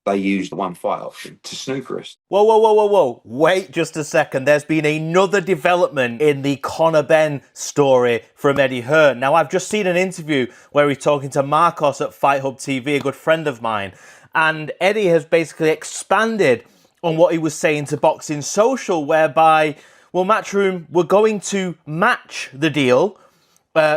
they used the one fight option to snooker us. Whoa, whoa, whoa, whoa, whoa. Wait just a second. There's been another development in the Conor Benn story from Eddie Hearn. Now, I've just seen an interview where he's talking to Marcos at Fight Hub TV, a good friend of mine. And Eddie has basically expanded on what he was saying to Boxing Social, whereby, well, Matchroom were going to match the deal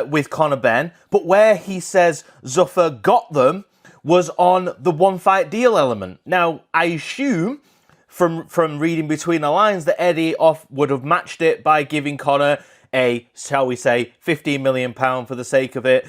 with Conor Benn, but where he says Zuffa got them was on the one fight deal element. Now, I assume from reading between the lines that Eddie would have matched it by giving Conor a, shall we say, £15 million for the sake of it,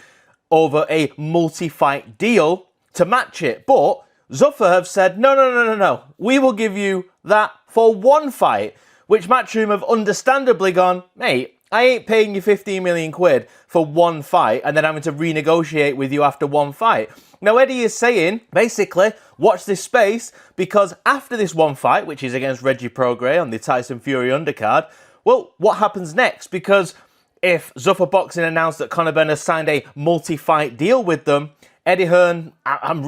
over a multi-fight deal to match it. But Zuffa have said, no, we will give you that for one fight, which Matchroom have understandably gone, mate, I ain't paying you 15 million quid for one fight and then having to renegotiate with you after one fight. Now, Eddie is saying, basically, watch this space, because after this one fight, which is against Reggie Prograis on the Tyson Fury undercard, well, what happens next? Because if Zuffa Boxing announced that Conor Benn has signed a multi-fight deal with them, Eddie Hearn, I'm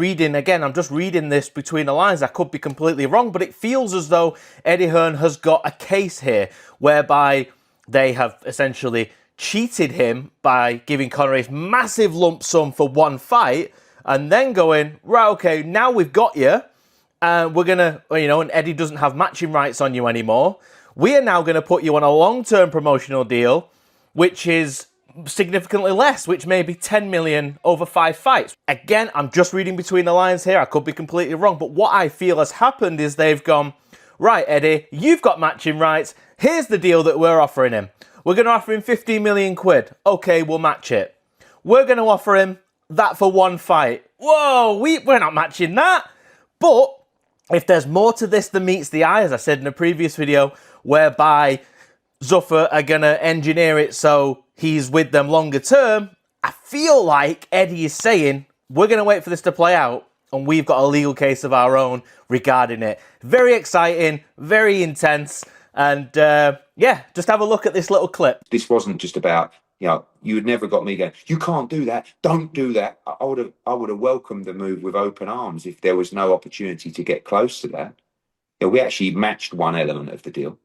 just reading this between the lines, I could be completely wrong, but it feels as though Eddie Hearn has got a case here whereby they have essentially cheated him by giving Conor a massive lump sum for one fight and then going, right, okay, now we've got you, we're going to, and Eddie doesn't have matching rights on you anymore. We are now going to put you on a long-term promotional deal, which is significantly less, which may be 10 million over 5 fights. Again, I'm just reading between the lines here. I could be completely wrong, but what I feel has happened is they've gone, right, Eddie, you've got matching rights. Here's the deal that we're offering him. We're going to offer him 15 million quid. Okay, we'll match it. We're going to offer him that for one fight. Whoa, we're not matching that. But if there's more to this than meets the eye, as I said in a previous video, whereby Zuffa are going to engineer it so he's with them longer term, I feel like Eddie is saying, we're going to wait for this to play out, and we've got a legal case of our own regarding it. Very exciting, very intense, and just have a look at this little clip. This wasn't just about, you had never got me going, you can't do that, don't do that. I would have welcomed the move with open arms if there was no opportunity to get close to that. We actually matched one element of the deal,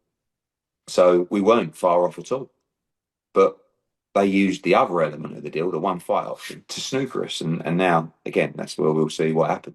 so we weren't far off at all. But they used the other element of the deal, the one fight option, to snooker us. And now, again, that's where we'll see what happens.